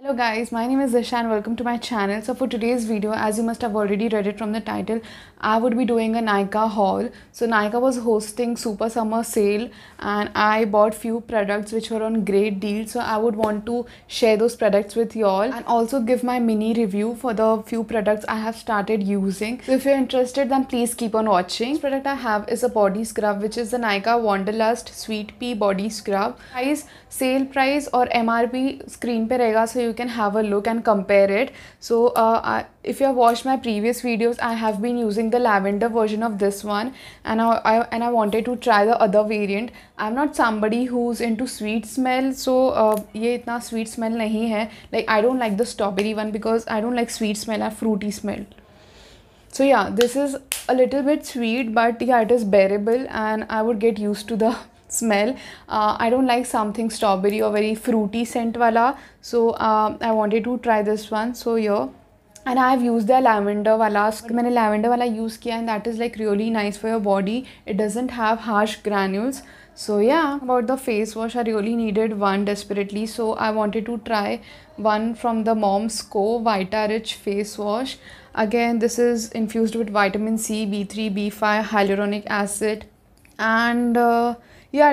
Hello guys, my name is Disha and welcome to my channel. So for today's video, as you must have already read it from the title, I would be doing a Nykaa haul. So Nykaa was hosting Super Summer Sale and I bought few products which were on great deal. So I would want to share those products with you all and also give my mini review for the few products I have started using. So if you're interested, then please keep on watching. This product I have is a body scrub, which is the Nykaa Wanderlust Sweet Pea Body Scrub. Sale price or MRP screen pe rahega, so you can have a look and compare it. So if you have watched my previous videos, I have been using the lavender version of this one and I wanted to try the other variant. I'm not somebody who's into sweet smell, so ye itna sweet smell nahi hai. Like I don't like the strawberry one because I don't like sweet smell or fruity smell. So yeah, this is a little bit sweet, but yeah, it is bearable and I would get used to the smell. I don't like something strawberry or very fruity scent wala, so I wanted to try this one. So yeah, and I have used the lavender wala. मैंने lavender wala use किया and that is like really nice for your body. It doesn't have harsh granules. So yeah, about the face wash, I really needed one desperately, so I wanted to try one from the Mom's Co Vita Rich face wash. Again, this is infused with vitamin C, B3, B5, hyaluronic acid, and yeah,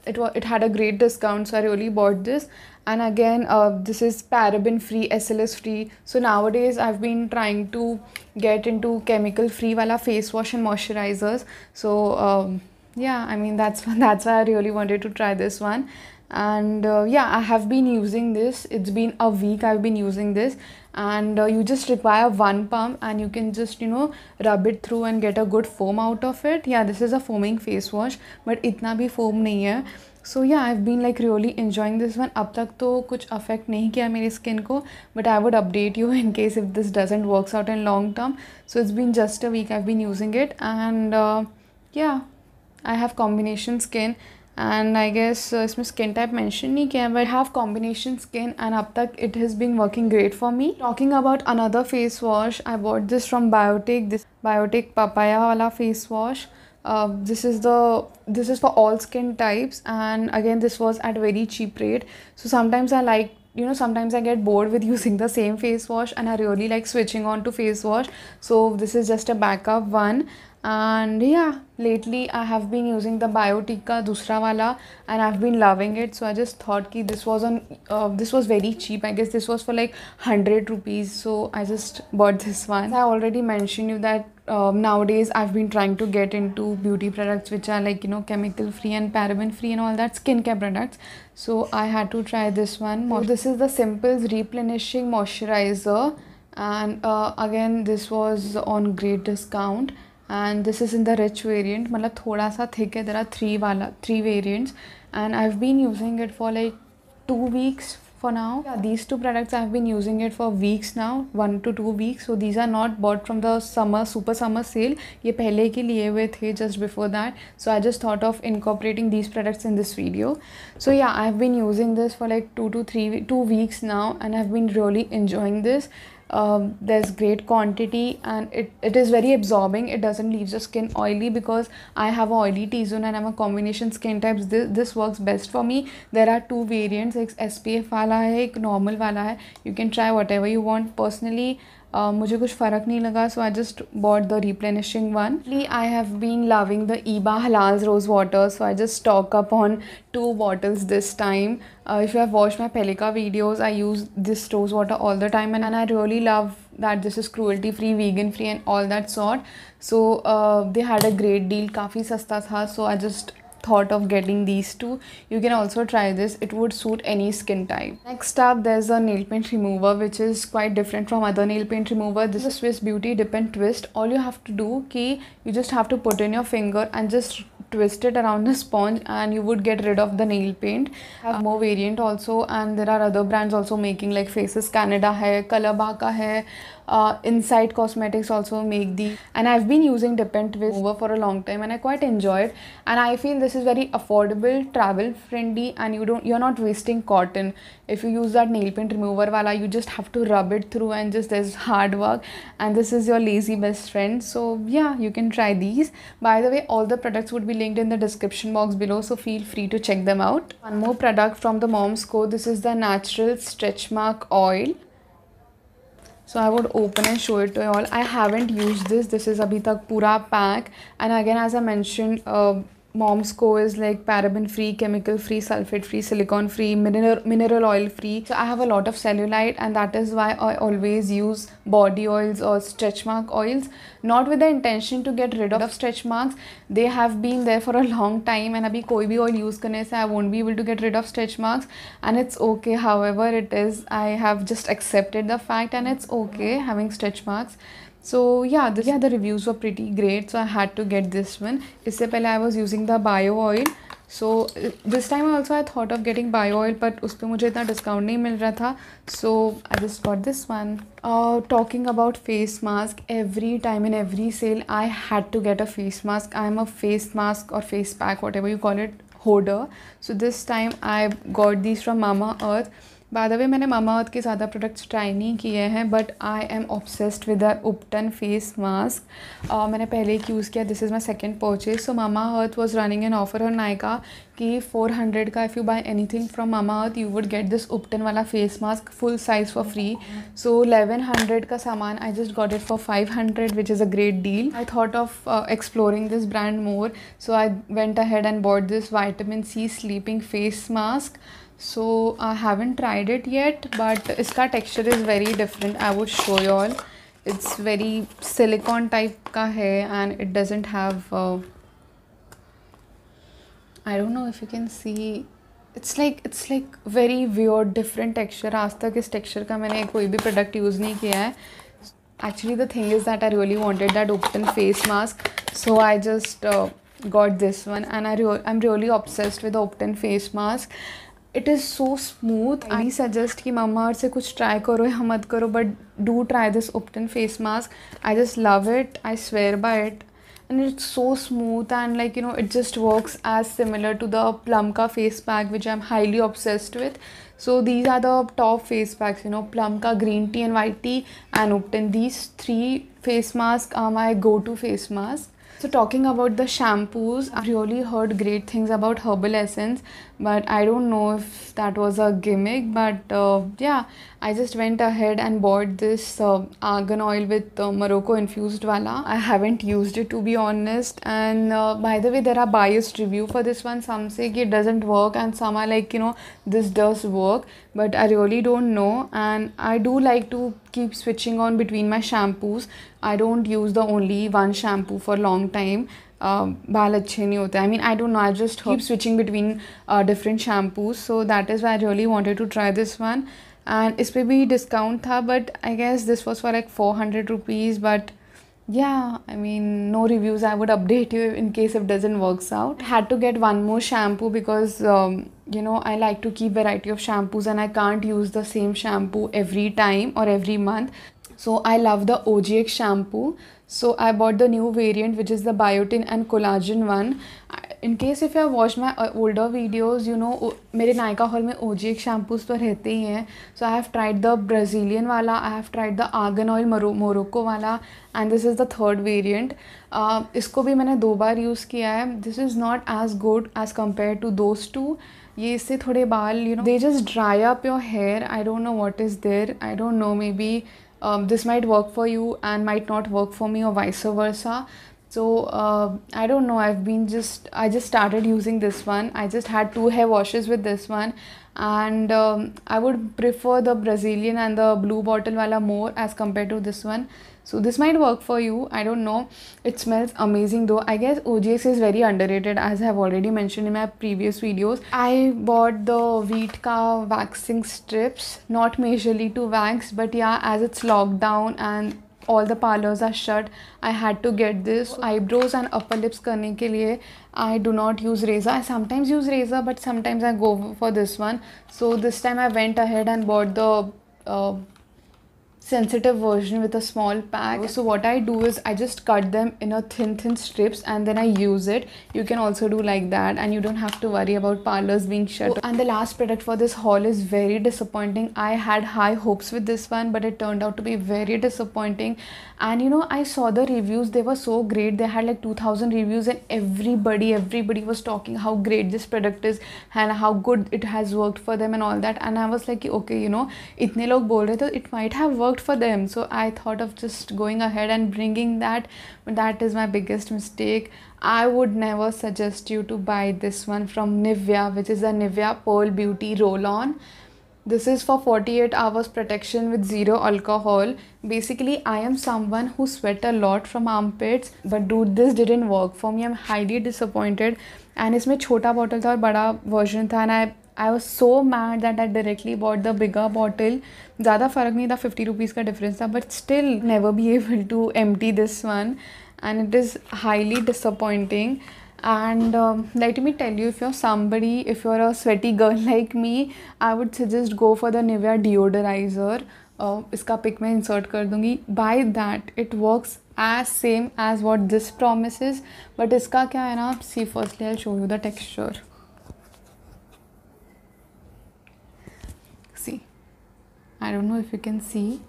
it had a great discount, so I really bought this. And again, this is paraben free, SLS free. So nowadays I've been trying to get into chemical free wala face wash and moisturizers. So yeah, I mean that's why I really wanted to try this one. And yeah, I have been using this. It's been a week I've been using this, and you just require one pump and you can just rub it through and get a good foam out of it. Yeah, this is a foaming face wash, but itna bhi foam nahi hai. So yeah, I've been like really enjoying this one. अब तक तो कुछ affect नहीं किया मेरी skin को, but I would update you in case if this doesn't works out in long term. So it's been just a week I've been using it, and yeah, I have combination skin. And I guess इसमें skin type mention नहीं किया, but I have combination skin and अब तक it has been working great for me. Talking about another face wash, I bought this from Biotic, this Biotic papaya wala face wash. This is for all skin types, and again this was at very cheap rate. So sometimes I like, sometimes I get bored with using the same face wash and I really like switching on to face wash. So this is just a backup one. And yeah, lately I have been using the Biotic ka dusra wala and I've been loving it. So I just thought ki this was very cheap. I guess this was for like 100 rupees, so I just bought this one. I already mentioned you that nowadays I've been trying to get into beauty products which are like chemical free and paraben free and all that, skincare products. So I had to try this one. This is the Simples replenishing moisturizer, and again this was on great discount. And this is in the rich variant, मतलब थोड़ा सा thick है. There are three variants, and I've been using it for like 2 weeks for now. Yeah, these two products I've been using it for weeks now, 1 to 2 weeks. So these are not bought from the super summer sale. ये पहले के लिए हुए थे just before that. So I just thought of incorporating these products in this video. So yeah, I've been using this for like 2 weeks now, and I've been really enjoying this. There's great quantity and it is very absorbing. It doesn't leave the skin oily because I have a oily T-zone and I'm a combination skin types. This works best for me. There are two variants, एक SPF वाला है, एक normal वाला है. You can try whatever you want. Personally, मुझे कुछ फ़र्क नहीं लगा, so I just bought the replenishing one. I have been loving the Iba Halal's rose water, so I just stock up on 2 bottles this time. If you have watched my Pelika videos, I use this rose water all the time, and I really love that this is cruelty free, vegan free and all that sort. So they had a great deal, काफ़ी सस्ता था, so I just thought of getting these two. You can also try this. It would suit any skin type. Next up, there's a nail paint remover which is quite different from other nail paint remover. This is Swiss Beauty Dip and Twist. All you have to do you just have to put in your finger and just twist it around the sponge and you would get rid of the nail paint. I have more variant also, and there are other brands also making, like Faces Canada hai, Color Baka hai, Insight Cosmetics also make the, and I've been using Dip and Twist over for a long time and I quite enjoy it, and I feel this is very affordable, travel friendly, and you're not wasting cotton. if you use that nail paint remover wala, you just have to rub it through and just there's hard work, and this is your lazy best friend. So yeah, you can try these. By the way, all the products would be linked in the description box below, so feel free to check them out. One more product from the Moms Co. This is the natural stretch mark oil. So I would open and show it to you all. I haven't used this. This is abhi tak pura pack. And again, as I mentioned, Moms Co is like paraben free, chemical free, sulfate free, silicone free, mineral oil free. So I have a lot of cellulite, and that is why I always use body oils or stretch mark oils, not with the intention to get rid of stretch marks. They have been there for a long time, and abhi koi bhi oil use karne se I won't be able to get rid of stretch marks, and it's okay however it is. I have just accepted the fact, and it's okay having stretch marks. So yeah, the reviews were pretty great, so I had to get this one. Isse pehle I was using the bio oil. So this time also I thought of getting bio oil, but उस पे मुझे इतना discount नहीं मिल रहा था, so I just got this one. Talking about face mask, every time in every sale I had to get a face mask. I am a face mask or face pack, whatever you call it, hoarder. So this time I got these from Mamaearth. By the way मैंने Mamaearth के ज़्यादा products try नहीं किए हैं, but I am obsessed with the ubtan face mask. मैंने पहले एक use किया. This is my second purchase. So Mamaearth was running an offer on Nykaa कि 400 का if you buy anything from Mamaearth you would get this ubtan वाला face mask full size for free. So 1100 का सामान I just got it for 500, which is a great deal. I thought of exploring this brand more, so I went ahead and bought this vitamin C sleeping face mask. So I haven't tried it yet, but इसका texture is very different. I would show you all. It's very silicone type का है, and it doesn't have I don't know if you can see. It's like very weird different texture. आज तक इस texture का मैंने कोई भी product use नहीं किया है. Actually the thing is that I really wanted that Upton face mask, so I just got this one, and I'm really obsessed with the Upton face mask. It is so smooth. I suggest कि Mamaearth से कुछ try करो या मत करो, but do try this Upton face mask. I just love it. I swear by it. And it's so smooth, and like, you know, it just works as similar to the Plumka face pack, which I'm highly obsessed with. So these are the top face packs, you know, Plumka, green tea and white tea, and Upton. These three face masks are my go-to face masks. So talking about the shampoos, I've really heard great things about Herbal Essence, but I don't know if that was a gimmick. But yeah, I just went ahead and bought this argan oil with Morocco infused wala. I haven't used it, to be honest, and by the way, there are biased review for this one. Some say it doesn't work, and some are like, you know, this does work, but I really don't know. And I do like to keep switching on between my shampoos. I don't use the only one shampoo for long time. बाल अच्छे नहीं होते. I mean, I don't know, I just keep switching between different shampoos, so that is why I really wanted to try this one. And इस पे भी discount था, but I guess this was for like 400 rupees. But yeah, I mean, no reviews. I would update you in case it doesn't works out. I had to get one more shampoo because you know, I like to keep variety of shampoos, and I can't use the same shampoo every time or every month. So I love the OGX shampoo. So I bought the new variant, which is the biotin and collagen one. In case if you have watched my older videos, you know, मेरे Nykaa hall में OGX shampoos तो रहते ही हैं. So I have tried the Brazilian वाला, I have tried the argan oil Morocco वाला, and this is the third variant. इसको भी मैंने 2 बार यूज़ किया है. This is not as good as compared to those two. ये इससे थोड़े बाल, you know, they just dry up your hair. I don't know what is there. I don't know, maybe this might work for you and might not work for me, or vice versa. So I don't know. I just started using this one. I just had 2 hair washes with this one, and I would prefer the Brazilian and the blue bottle wala more as compared to this one. So this might work for you. I don't know. It smells amazing though. I guess OGX is very underrated, as I have already mentioned in my previous videos. I bought the Veetka waxing strips, not majorly to wax, but yeah, as it's locked down and all the parlors are shut, I had to get this. Eyebrows and upper lips करने के लिए I do not use razor. I sometimes use razor, but sometimes I go for this one. So this time I went ahead and bought the sensitive version with a small pack. So what I do is I just cut them in a thin strips and then I use it. You can also do like that, and you don't have to worry about parlors being shut. And the last product for this haul is very disappointing. I had high hopes with this one, but it turned out to be very disappointing. And you know, I saw the reviews, they were so great. They had like 2000 reviews, and everybody was talking how great this product is and how good it has worked for them and all that. And I was like, okay, you know, itne log bol rahe, so it might have worked for them. So I thought of just going ahead and bringing that, but that is my biggest mistake. I would never suggest you to buy this one from Nivea, which is a Nivea Pearl Beauty Roll-On. This is for 48 hours protection with zero alcohol. Basically, I am someone who sweat a lot from armpits, but dude, this didn't work for me. I'm highly disappointed. And इसमें छोटा bottle था और बड़ा version था, and I was so mad that I directly bought the bigger bottle. ज़्यादा फ़र्क नहीं था, 50 rupees का difference था, but still never be able to empty this one, and it is highly disappointing. And let me tell you, if you're a sweaty girl like me, I would suggest go for the Nivea deodorizer. इसका pick मैं insert कर दूँगी. Buy that. It works as same as what this promises, but इसका क्या है ना, see, firstly I'll show you the texture. See, I don't know if you can see.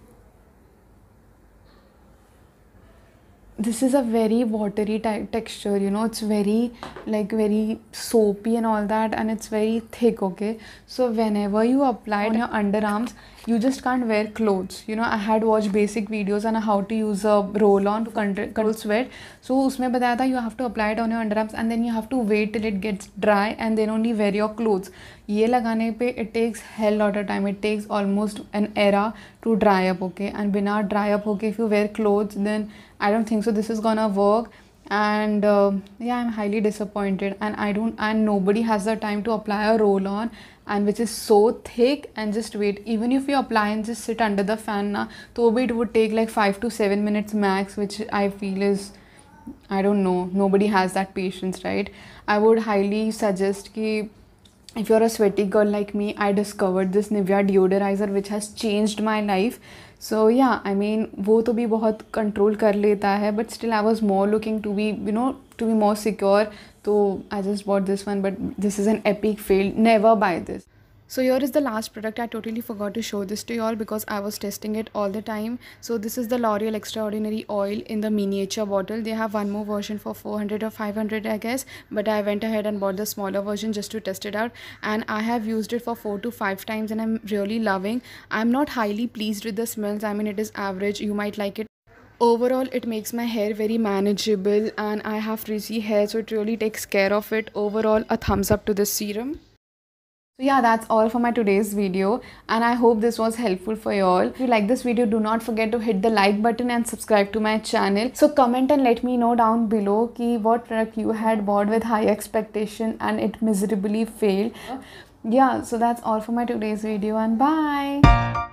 This is a very watery type texture, you know. It's very very soapy and all that, and it's very thick. Okay, so whenever you apply it on your underarms, you just can't wear clothes. You know, I had watched basic videos on how to use a roll-on to control sweat. So उसमें बताया था, you have to apply it on your underarms and then you have to wait till it gets dry and then only wear your clothes. ये लगाने पे it takes hell lot of time. It takes almost an era to dry up. Okay, and बिना dry up होके if you wear clothes, then I don't think so this is gonna work. And yeah, I'm highly disappointed, and nobody has the time to apply a roll-on, and which is so thick. And just wait, even if you apply and just sit under the fan na, to it would take like 5 to 7 minutes max, which I feel is, I don't know, nobody has that patience, right? I would highly suggest ki if you're a sweaty girl like me, I discovered this Nivea deodorizer which has changed my life. So yeah, I mean, वो तो भी बहुत control कर लेता है, but still I was more looking to be, you know, to be more secure. So I just bought this one, but this is an epic fail. Never buy this. So here is the last product. I totally forgot to show this to you all because I was testing it all the time. So this is the L'Oreal Extraordinary Oil in the miniature bottle. They have one more version for 400 or 500, I guess, but I went ahead and bought the smaller version just to test it out, and I have used it for 4 to 5 times and I'm really loving. I'm not highly pleased with the smells. I mean, it is average. You might like it. Overall, it makes my hair very manageable, and I have frizzy hair, so it really takes care of it. Overall, a thumbs up to this serum. So yeah, that's all for my today's video, and I hope this was helpful for you all. If you like this video, do not forget to hit the like button and subscribe to my channel. So comment and let me know down below ki what product you had bought with high expectation and it miserably failed. Yeah, so that's all for my today's video, and bye.